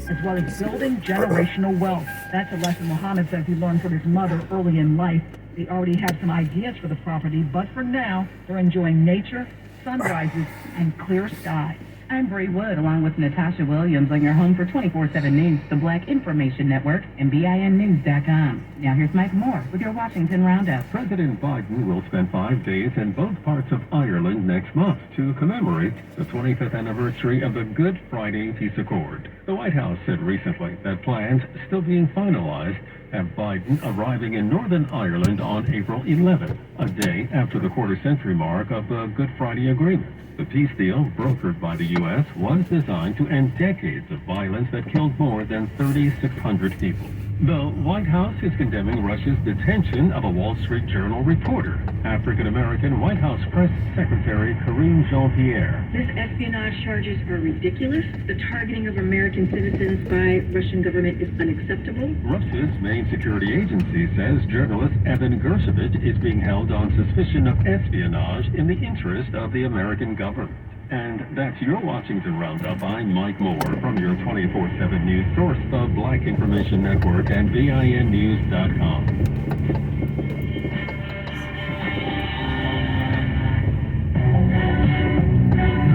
as well as building generational wealth. That's a lesson Muhammad says he learned from his mother early in life. They already have some ideas for the property, but for now, they're enjoying nature, sunrises, and clear skies. I'm Bree Wood, along with Natasha Williams, on your home for 24/7 News, the Black Information Network, and BINnews.com. Now here's Mike Moore with your Washington Roundup. President Biden will spend 5 days in both parts of Ireland next month to commemorate the 25th anniversary of the Good Friday Peace Accord. The White House said recently that plans, still being finalized, have Biden arriving in Northern Ireland on April 11th, a day after the quarter-century mark of the Good Friday Agreement. The peace deal, brokered by the U.S., was designed to end decades of violence that killed more than 3,600 people. The White House is condemning Russia's detention of a Wall Street Journal reporter, African-American White House Press Secretary Karine Jean-Pierre. His espionage charges are ridiculous. The targeting of American citizens by Russian government is unacceptable. Russia's main security agency says journalist Evan Gershkovich is being held on suspicion of espionage in the interest of the American government. And that's your Washington Roundup. I'm Mike Moore from your 24/7 news source, the Black Information Network and BINnews.com.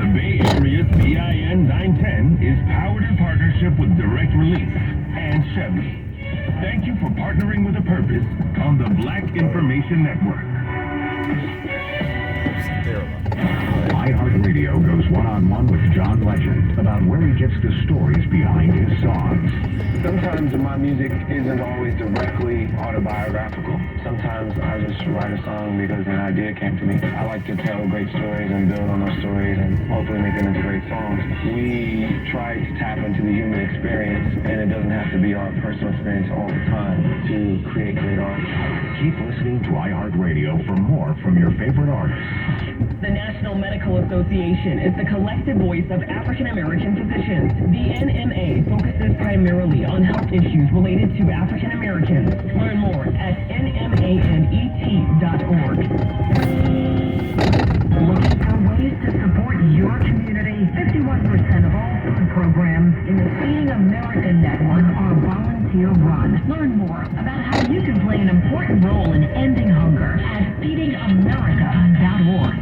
The Bay Area's BIN 910 is powered in partnership with Direct Relief and Chevy. Thank you for partnering with a purpose on the Black Information Network. iHeartRadio goes one-on-one with John Legend about where he gets the stories behind his songs. Sometimes my music isn't always directly autobiographical. Sometimes I just write a song because an idea came to me. I like to tell great stories and build on those stories and hopefully make them into great songs. We try to tap into the human experience, and it doesn't have to be our personal experience all the time to create great art. Keep listening to iHeartRadio for more from your favorite artists. The National Medical Association is the collective voice of African American physicians. The NMA focuses primarily on health issues related to African Americans. Learn more at nmanet.org. Looking for ways to support your community? 51% of all food programs in the Feeding America Network are volunteer-run. Learn more about how you can play an important role in ending hunger at feedingamerica.org.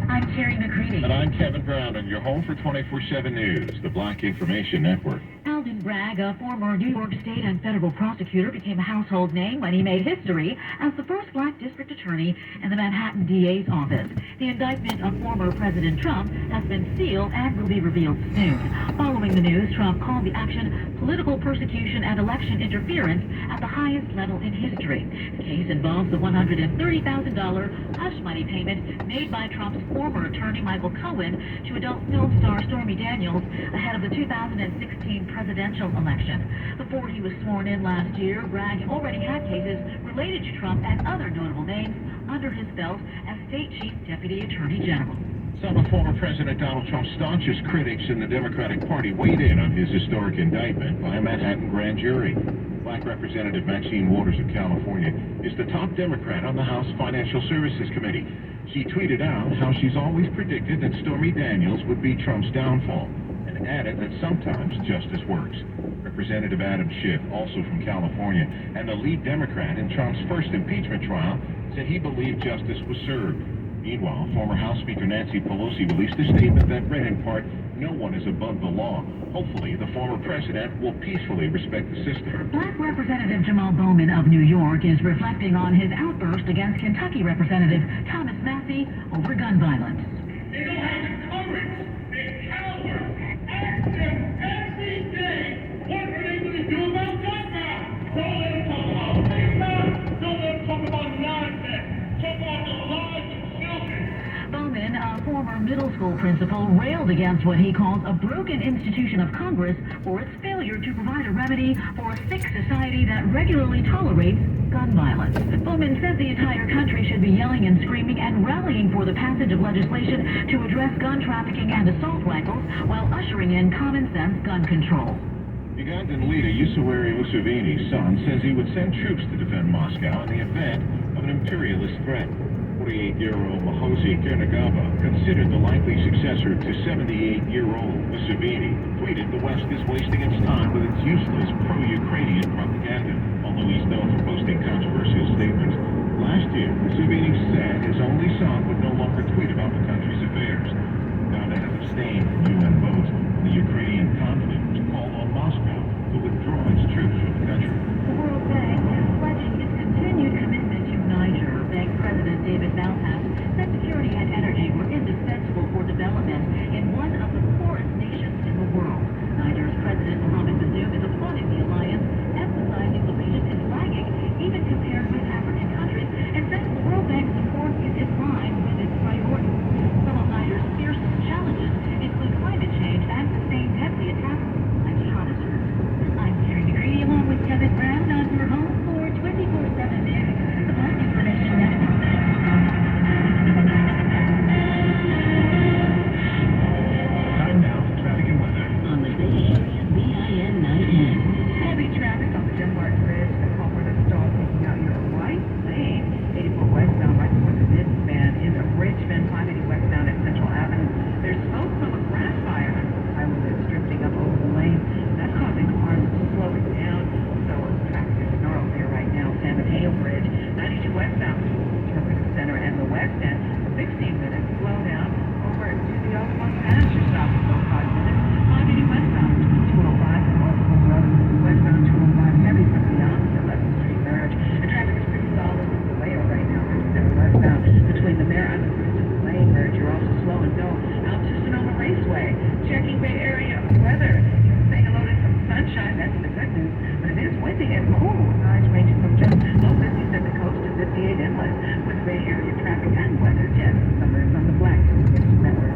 I'm Carrie McCready. And I'm Kevin Brown, and you're home for 24/7 News, the Black Information Network. Alden Bragg, a former New York State and federal prosecutor, became a household name when he made history as the first black district attorney in the Manhattan DA's office. The indictment of former President Trump has been sealed and will be revealed soon. Following the news, Trump called the action political persecution and election interference at the highest level in history. The case involves the $130,000 hush money payment made by Trump's former attorney Michael Cohen to adult film star Stormy Daniels ahead of the 2016 presidential election. Before he was sworn in last year, Bragg already had cases related to Trump and other notable names under his belt as state chief deputy attorney general. Some of former President Donald Trump's staunchest critics in the Democratic Party weighed in on his historic indictment by a Manhattan grand jury. Black Representative Maxine Waters of California is the top Democrat on the House Financial Services Committee. She tweeted out how she's always predicted that Stormy Daniels would be Trump's downfall, and added that sometimes justice works. Representative Adam Schiff, also from California, and the lead Democrat in Trump's first impeachment trial, said he believed justice was served. Meanwhile, former House Speaker Nancy Pelosi released a statement that read in part, "No one is above the law." Hopefully, the former president will peacefully respect the system. Black Representative Jamal Bowman of New York is reflecting on his outburst against Kentucky Representative Thomas Massey over gun violence. They don't have the courage. They coward. Ask them every day what are they going to do about gun violence. Don't let them talk about racism. Don't let them talk about nonsense. Talk about the lives of children. Bowman, a former middle school principal, railed against what he calls a broken institution of Congress for its failure to provide a remedy for a sick society that regularly tolerates gun violence. Bowman says the entire country should be yelling and screaming and rallying for the passage of legislation to address gun trafficking and assault rifles while ushering in common-sense gun control. Ugandan leader Yoweri Museveni's son says he would send troops to defend Moscow in the event of an imperialist threat. 48-year-old Mahosi Kernagaba, considered the likely successor to 78-year-old Museveni, tweeted the West is wasting its time with its useless pro-Ukrainian propaganda, although he's known for posting controversial statements. Last year, Museveni said his only son would no longer tweet about the country's affairs. Uganda has abstained from UN votes on the Ukrainian conflict to call on Moscow to withdraw its troops from the country. The World Bank is pledging its continued commitment to Niger. Bank President David Malpass said security and energy were indispensable for development in one of the poorest nations in the world. Niger's President Mohamed Bazoum is applauding the alliance, emphasizing the region is lagging, even compared with African countries, and says the World Bank support is in line with its priorities. Some of Niger's fiercest challenges include climate change and sustained deadly attacks by jihadists. I'm Terry McCready along with Kevin Brown on your home for 24/7 News, the Black Information Network. Time now for traffic and weather. On the Bay Area's BIN 910. Heavy traffic on the Denmark Bridge, the culprit of stall taking out your right lane. 84 westbound right before the midspan in the Richmond, 580 westbound at Central Avenue. There's smoke from a grass fire. Highway that's drifting up over the lane. That's causing cars to slow it down. So traffic is snarled there right now. San Mateo Bridge, 92 westbound, Terminal Center and the West End. 16-minute slowdown over to the Oakland Passenger Stop. So 5 minutes. 580 westbound, 205 and Oakland Road. Westbound 205 heavy from beyond the 11th Street merge. And traffic is pretty solid in Vallejo right now. 57 westbound between the Mare and the Christopher Lane merge. You're also slow and go out to Sonoma Raceway. Checking Bay Area weather. Saying hello to some sunshine. That's the good news. But it is windy and cool. Highs ranging from just low 50s at the coast to 58 inland. With Bay Area traffic and weather. Yes, summer is on the Black Network.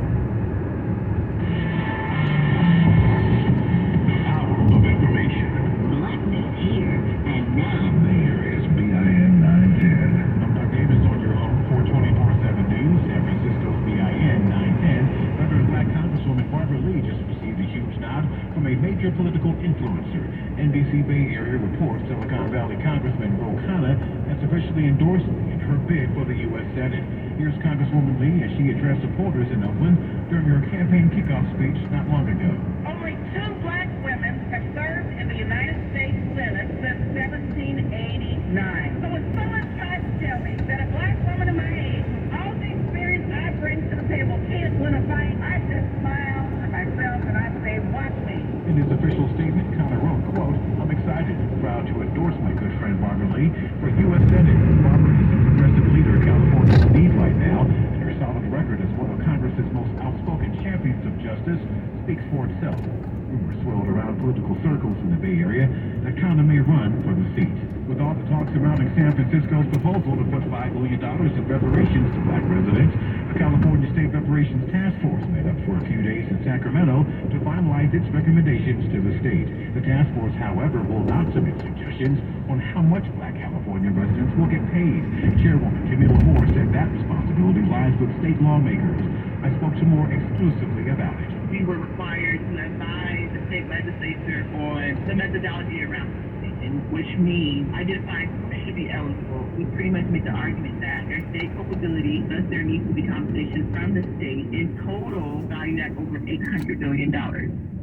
Power of information. Blackness here and now. Bay Area's BIN 910. I'm Doug Davis on your home for 24/7 News. San Francisco's BIN 910. Veteran Black Congresswoman Barbara Lee just received a huge nod from a major political influencer. NBC Bay Area reports Silicon Valley Congressman Ro Khanna has officially endorsed Lee in her bid for the U.S. Senate. Here's Congresswoman Lee as she addressed supporters in Oakland during her campaign kickoff speech not long ago. Only 2 black women have served in the United States Senate since 1789. So when someone tries to tell me that a black woman of my age, all the experience I bring to the table, can't win a fight, I just smile to myself and I say, watch me. In his official statement, Khanna wrote, quote, "I'm excited and proud to endorse my good friend Barbara Lee for U.S. Senate. Barbara is a progressive leader California needs right now, and her solid record as one of Congress's most outspoken champions of justice speaks for itself." Rumors swirled around political circles in the Bay Area that Khanna may run for the seat. With all the talk surrounding San Francisco's proposal to put $5 million in reparations to black residents, a California State Reparations Task Force met up for a few days in Sacramento to finalize its recommendations to the state. The task force, however, will not submit suggestions on how much black California residents will get paid. Chairwoman Camila Moore said that responsibility lies with state lawmakers. I spoke to Moore exclusively about it. We were required to advise the state legislature on the methodology around compensation, which means identifying who should be eligible. We pretty much make the argument that there's state culpability, thus there needs to be compensation from the state, in total valued at over $800 billion.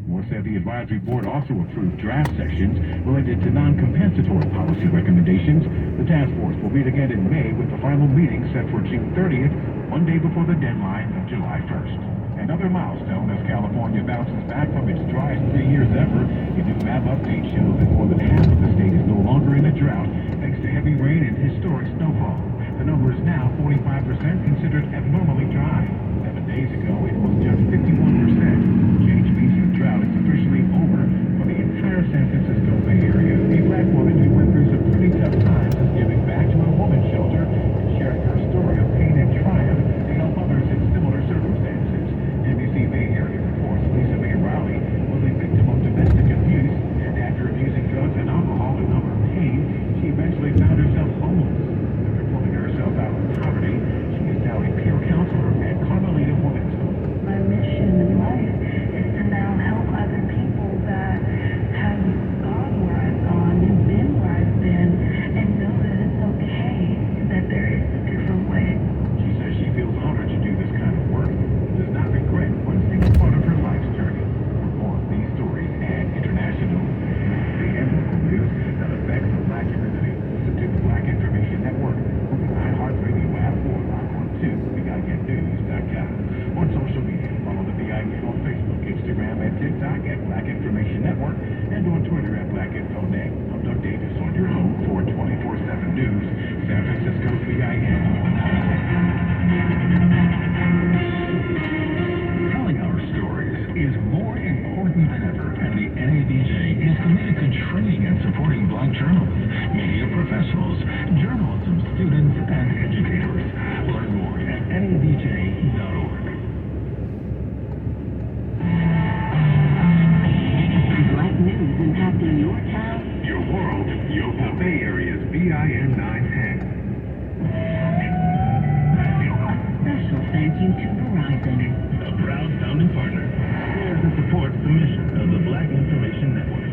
Moore said the advisory board also approved draft sections related to non-compensatory policy recommendations. The task force will meet again in May with the final meeting set for June 30th, one day before the deadline of July 1st. Another milestone as California bounces back from its driest 3 years ever. A new map update shows that more than half of the state is no longer in a drought thanks to heavy rain and historic snowfall. The number is now 45% considered abnormally dry. 7 days ago, it was just 51%. Change means the drought is officially over for the entire San Francisco Bay Area. A black woman who went through some pretty tough times is giving back to a women's shelter and sharing her story of pain and triumph to help others in similar circumstances. NBC Bay Area reports Lisa Mae Rowley was a victim of domestic abuse, and after abusing drugs and alcohol to numb her pain, she eventually found herself homeless. After pulling herself out of poverty, she is now a peer BINnews.com. On social media, follow the BI News on Facebook, Instagram, and TikTok at Black Information Network, and on Twitter at BlackInfoNet. I'm Doug Davis on your home for 24/7 News, San Francisco's BIN. Telling our stories is more important than ever, and the NABJ is committed to training and supporting Black journalists, media professionals, journalism students, and educators. Learn more at nabj.org. Black news impacting your town. Your world, the Bay Area's BIN 910. Special thank you to Verizon. A proud founding partner, shares and supports the mission of the Black Information Network.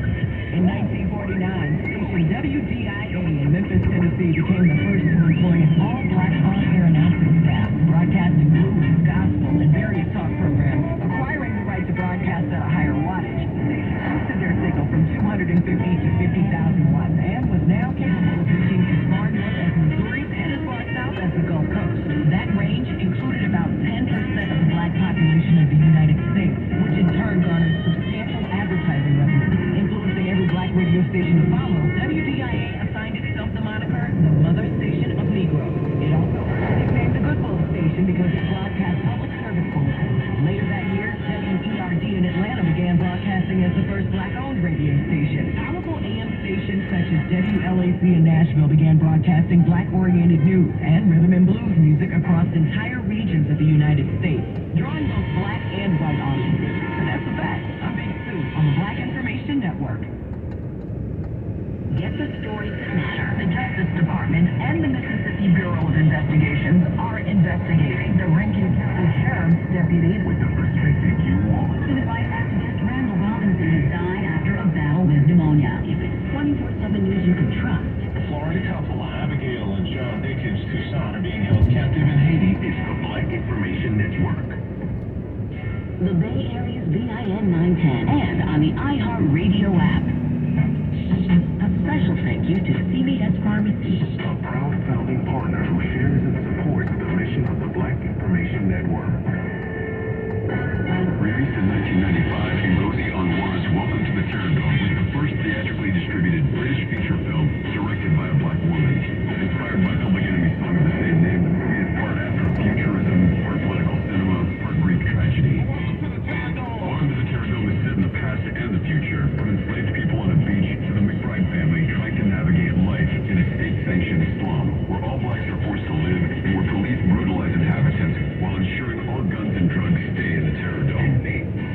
In 1949, station WDIA in Memphis, Tennessee became the first to employ an all-black on-air announcing staff, broadcasting blues, gospel, and various talk programs. Acquiring the right to broadcast at a higher wattage, the station boosted their signal from 250 to 50,000 watts and was now capable of reaching as far north as Missouri and as far south as the Gulf Coast. That range included about 10% of the black population of the United States, which in turn garnered substantial advertising revenue. Influencing every black radio station to follow, WDIA assigned itself the moniker the Mother Station of Negroes. It also earned the nickname the Good Bull Station because it broadcast public service bulletins. Later that year, WERD in Atlanta began broadcasting as the first black-owned radio station. Powerful AM stations such as WLAC in Nashville began broadcasting black-oriented news and rhythm and blues music across entire regions of the United States, drawing both black and white audiences. And that's a fact. I'm Big Sue on the Black Information Network. Get the stories that matter. The Justice Department and the Mississippi Bureau of Investigations are investigating the Rankin County Sheriff's deputy with the perspective you want. Suicide activist Randall Robinson has died after a battle with pneumonia. If it's 24/7 news you can trust. The Florida couple, Abigail and John Dickens Toussaint, are being held captive in Haiti. It's the Black Information Network. The Bay Area's BIN 910 and on the iHeartRadio app. A special thank you to CVS Pharmacy. A proud founding partner who shares and supports the mission of the Black Information Network. Released in 1995, Ngozi Onwua's Welcome to the Terror-Dome was the first theatrically distributed British feature film directed by a black woman. Inspired by Public Enemy's song of the same name, the movie is part Afro-futurism, part political cinema, part Greek tragedy. Welcome to the Terror-Dome is set in the past and the future, from enslaved people on a beach to the McBride family trying to navigate life in a state-sanctioned slum, where all blacks are forced to live and where police brutalize inhabitants while ensuring all guns and drugs stay in the Terror-Dome.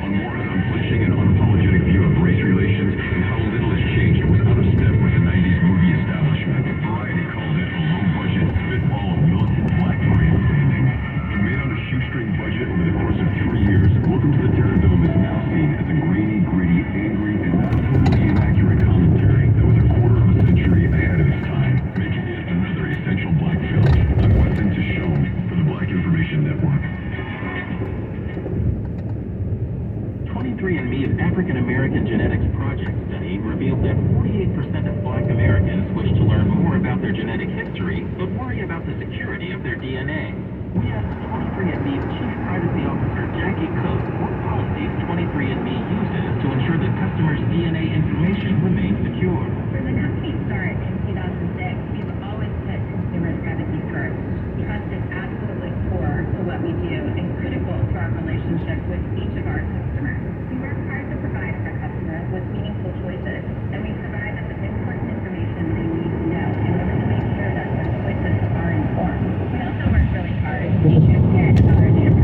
Onwua's unflinching and unapologetic view of race relations and how little has changed was out of step with the 90s movie establishment. Variety called it a low-budget spitball of militant black mansplaining. Made on a shoestring budget over the course of 3 years, Welcome to the Terror-Dome is now seen as a grainy, gritty, angry, and not totally inaccurate commentary that was a quarter of a century ahead of its time, making it another essential black film. I'm Weston Tishon for the Black Information Network. 23andMe's African American Genetics Project study revealed that 48% of black Americans wish to learn more about their genetic history, but worry about the security of their DNA. We asked 23andMe's Chief Privacy Officer Jackie Cook what policies 23andMe uses to ensure that customers' DNA information remains secure. From the company start in 2006, we've always put consumer privacy first. Trust is absolutely core to what we do and critical to our relationship with each of our customers. We work hard to provide our customers with meaningful choices, and we provide them with important information they need to know in order to make sure that their choices are informed. We also work really hard to be transparent about our data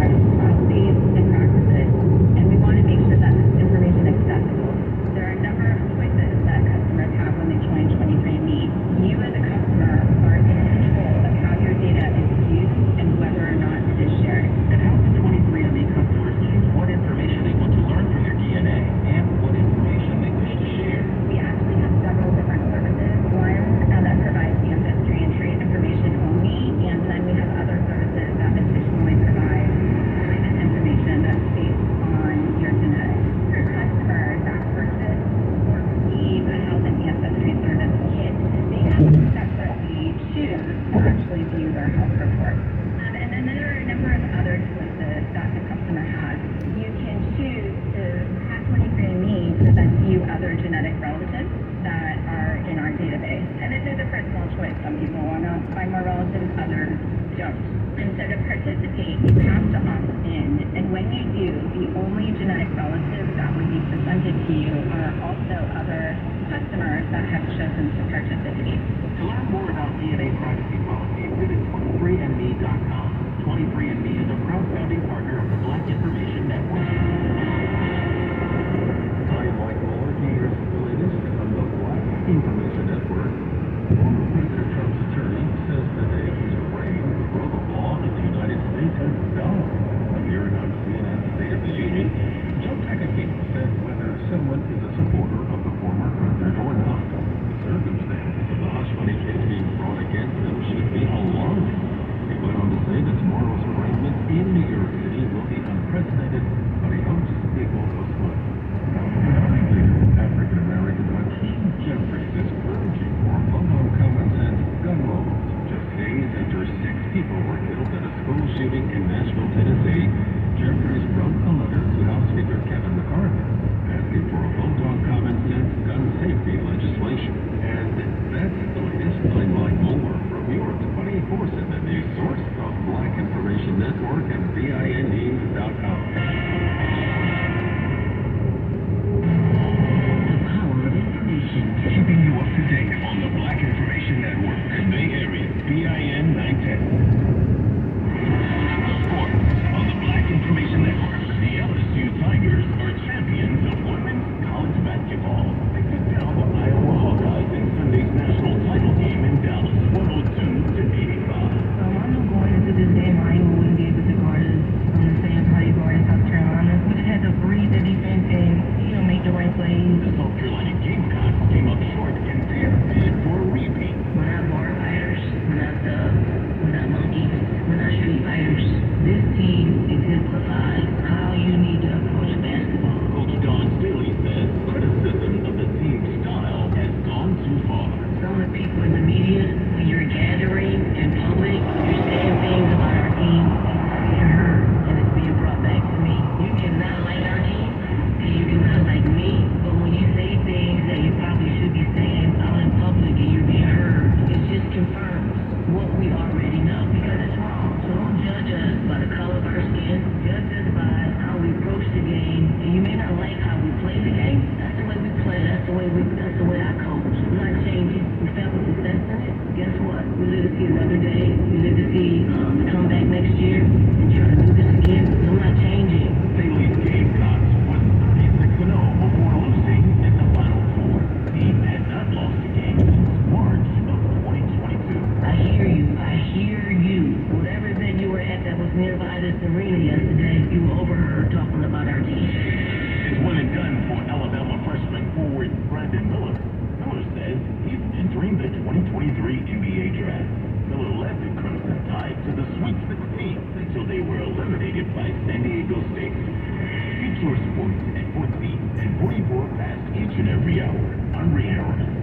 out. And so to participate, you have to opt in. And when you do, the only genetic relatives that would be presented to you are also other customers that have chosen to participate. To learn more about DNA privacy policy, visit 23andme.com. 23andMe is a proud founding partner of the Black Information Network. I'm Mike Mueller. Here's the latest from the Black Information Network. Former President Trump's attorney says today his reign of the rule of law in the United States has stalled. Appearing on CNN's State of the Union, Joe Tekaki said whether someone is a supporter of the former president or not, the circumstances of the hush money case being brought against him should be alarming. He went on to say that tomorrow's arraignment in New York City will be unprecedented, but he hopes it will go smooth. African-American Hakeem Jeffries is urging for low common sense gun laws. Just days after 6 people were killed in a school shooting in Nashville, Tennessee, Jeffries wrote a letter to House Speaker Kevin McCarthy asking for a vote on common sense gun safety legislation. And that's the latest. I'm Mike Mueller from your 24/7 news source of Black Information Network and VINnews.com. Keeping you up to date on the Black Information Network. Bay Area, BIN 910. Sports on the Black Information Network. The LSU Tigers are champions of women's college basketball. They took down the Iowa Hawkeyes in Sunday's national title game in Dallas, 102-85. So I knew going into this game, Iowa wouldn't be able to guard us the same how they guarded South Carolina. We just had to breathe the defense and, make the right plays. The South Carolina Gamecocks came up short in their bid for a repeat. We're not bar fighters. We're not monkeys. We're not street fighters. This team exemplifies how you need to approach basketball. Coach Don Staley says criticism of the team's style has gone too far. Some of the people in the media, when you're gathering in public, you're saying things about our team that's being heard, and it's being brought back to me. You can not like our team, and you can not like me, but when you say things that you probably should be saying out in public and you're being heard, it just confirms what we already know, because it's wrong. So don't judge us by the color of our skin. Judge us by how we approach the game. And you may not like how we play the game. That's the way we play. That's the way I coach. I'm not changing. We found success in it. Guess what? We live to see another day. We live to see the comeback next year and try to do this again. I'm not changing. Staley's Gamecocks was 36-0 before losing in the Final Four. The team had not lost a game since March of 2022. I hear you. I hear you. Whatever event you were at that was nearby this arena yesterday, you overheard talking about our team. It's one and done for Alabama freshman forward Brandon Miller. Miller says he's entering the 2023 NBA draft. Miller led the Crimson Tide to the Sweet 16 until they were eliminated by San Diego State. Feature sports at 14 and 44 past each and every hour. I'm Ray Harris.